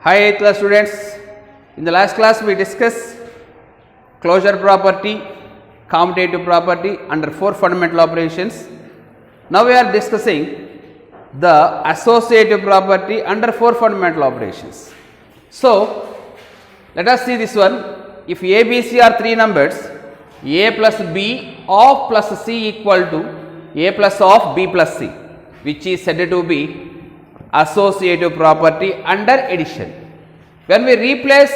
Hi 8th class students, in the last class we discussed closure property, commutative property under 4 fundamental operations. Now we are discussing the associative property under 4 fundamental operations. So let us see this one. If A, B, C are 3 numbers, A plus B of plus C equal to A plus of B plus C, which is said to be associative property under addition. When we replace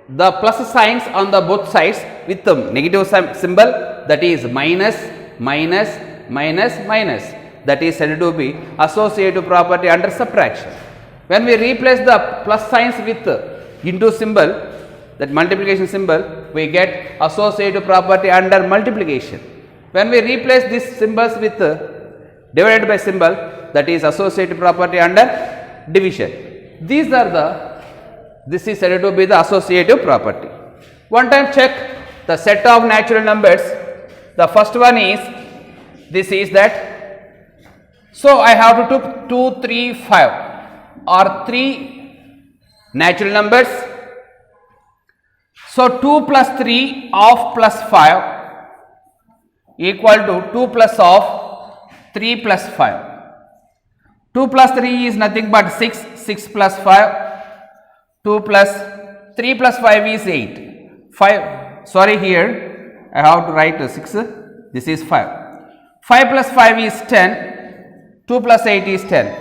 the plus signs on the both sides with the negative symbol, that is minus, minus, minus, minus, that is said to be associative property under subtraction. When we replace the plus signs with into symbol, that multiplication symbol, we get associative property under multiplication. When we replace these symbols with divided by symbol, that is associative property under division. This is said to be the associative property. One time check the set of natural numbers. The first one is, this is that. So I have to took 2, 3, 5 or 3 natural numbers. So 2 plus 3 of plus 5 equal to 2 plus of 3 plus 5. 2 plus 3 is nothing but 6, 6 plus 5, 2 plus 3 plus 5 is 8, 5, sorry here I have to write 6, this is 5, 5 plus 5 is 10, 2 plus 8 is 10,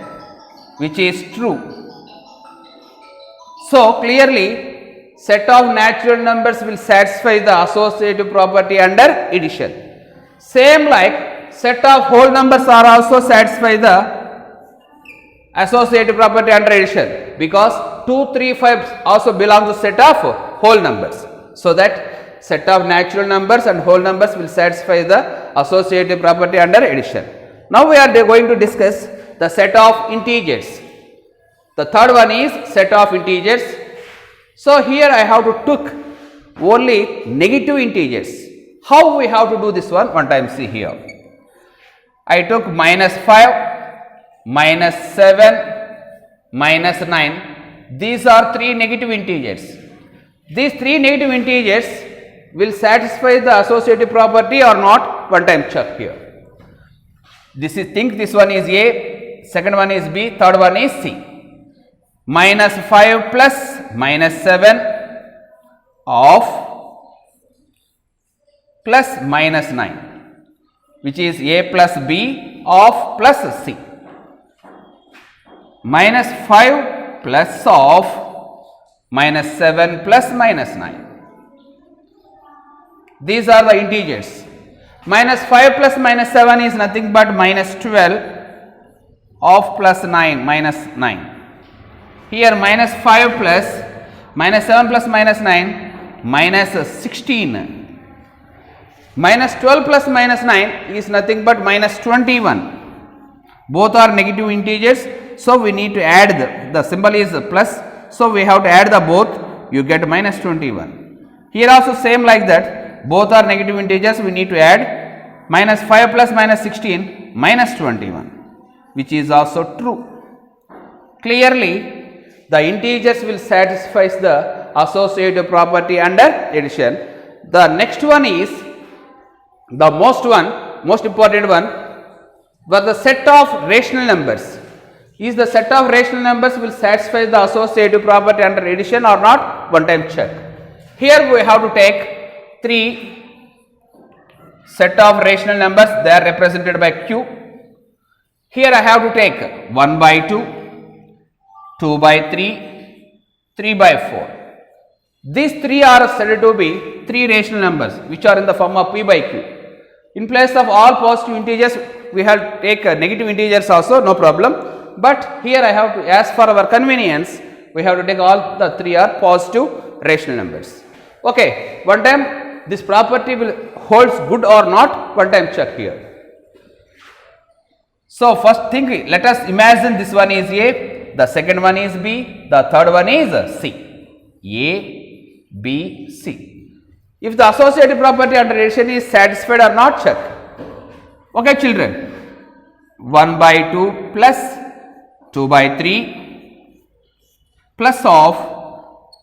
which is true. So clearly set of natural numbers will satisfy the associative property under addition. Same like set of whole numbers are also satisfy the associative property under addition, because 2, 3, 5 also belong to set of whole numbers. So that set of natural numbers and whole numbers will satisfy the associative property under addition. Now we are going to discuss the set of integers. The third one is set of integers. So here I have to took only negative integers. How we have to do this one? One time see here. I took minus 5, minus 7, minus 9. These are 3 negative integers. These 3 negative integers will satisfy the associative property or not? One time check here. This is, think this one is A, second one is B, third one is C. Minus 5 plus minus 7 of plus minus 9, which is A plus B of plus C. Minus 5 plus of minus 7 plus minus 9. These are the integers. Minus 5 plus minus 7 is nothing but minus 12 of plus 9 minus 9. Here minus 5 plus minus 7 plus minus 9 minus 16. Minus 12 plus minus 9 is nothing but minus 21. Both are negative integers. So we need to add the symbol is plus, so we have to add the both, you get minus 21. Here also same like that, both are negative integers, we need to add minus 5 plus minus 16 minus 21, which is also true. Clearly the integers will satisfy the associative property under addition. The next one is the most important one, but the set of rational numbers. Is the set of rational numbers will satisfy the associative property under addition or not? One time check. Here we have to take 3 set of rational numbers, they are represented by Q. Here I have to take 1 by 2, 2 by 3, 3 by 4. These 3 are said to be 3 rational numbers which are in the form of P by Q. In place of all positive integers, we have to take negative integers also, no problem. But here I have to, as for our convenience, we have to take all the 3 are positive rational numbers. Okay, one time this property will holds good or not? One time check here. So first thing, let us imagine this one is A, the second one is B, the third one is C. A, B, C. If the associative property under addition is satisfied or not, check. Okay children, 1 by 2 plus 2 by 3 plus of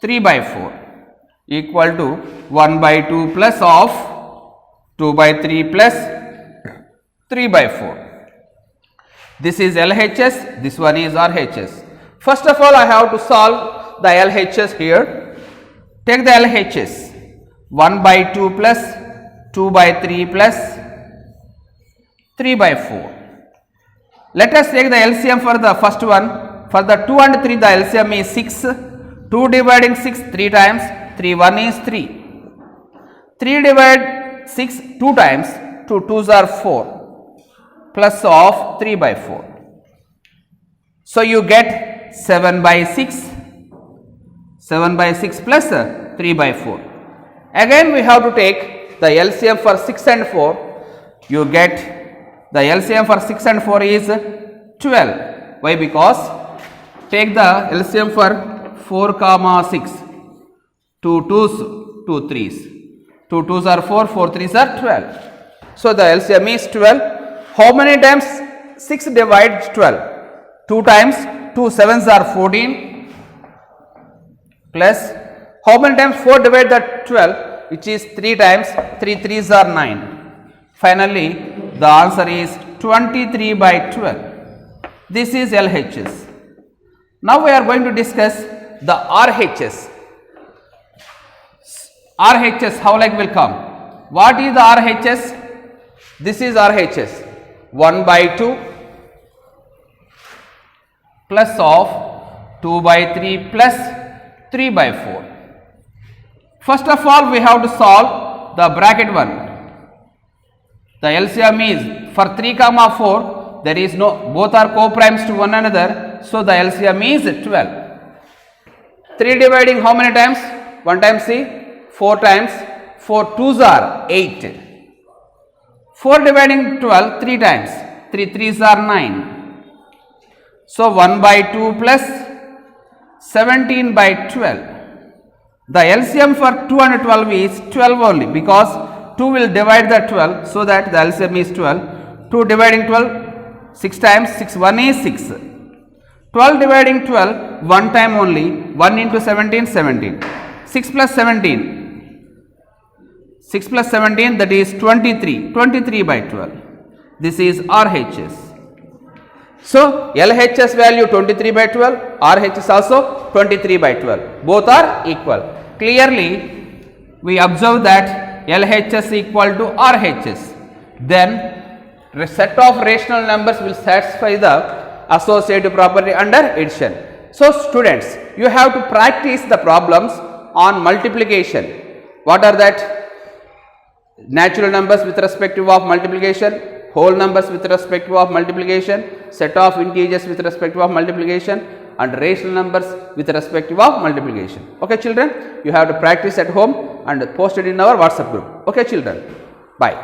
3 by 4 equal to 1 by 2 plus of 2 by 3 plus 3 by 4. This is LHS, this one is RHS. First of all, I have to solve the LHS here. Take the LHS, 1 by 2 plus 2 by 3 plus 3 by 4. Let us take the LCM for the first one. For the 2 and 3, the LCM is 6. 2 dividing 6 3 times, 3 1 is 3. 3 divide 6 2 times, 2 2s are 4 plus of 3 by 4. So you get 7 by 6, 7 by 6 plus 3 by 4. Again we have to take the LCM for 6 and 4. You get the LCM for 6 and 4 is 12. Why? Because take the LCM for 4 comma 6. 2 2s, 2 3s. 2 2s are 4, 4 3s are 12. So the LCM is 12. How many times 6 divides 12? 2 times, 2 7s are 14 plus how many times 4 divide that 12, which is 3 times, 3 3s are 9. Finally, the answer is 23 by 12. This is LHS. Now we are going to discuss the RHS. RHS, how like will come? What is the RHS? This is RHS. 1 by 2 plus of 2 by 3 plus 3 by 4. First of all, we have to solve the bracket one. The LCM is for 3 comma 4, there is no, both are co-primes to one another, so the LCM is 12. 3 dividing how many times? 1 time C, 4 times, 4 2s are 8. 4 dividing 12 3 times, 3 3s are 9. So 1 by 2 plus 17 by 12. The LCM for 2 and 12 is 12 only, because 2 will divide the 12, so that the LCM is 12. 2 dividing 12 6 times, 6 1 is 6. 12 dividing 12 1 time only, 1 into 17 17. 6 plus 17. 6 plus 17, that is 23, 23 by 12. This is RHS. So, LHS value 23 by 12, RHS also 23 by 12. Both are equal. Clearly, we observe that LHS equal to RHS. Then, a set of rational numbers will satisfy the associative property under addition. So, students, you have to practice the problems on multiplication. What are that? Natural numbers with respect of multiplication, whole numbers with respect of multiplication, set of integers with respect of multiplication, and rational numbers with respect of multiplication. Okay children, you have to practice at home and post it in our WhatsApp group. Okay children, bye.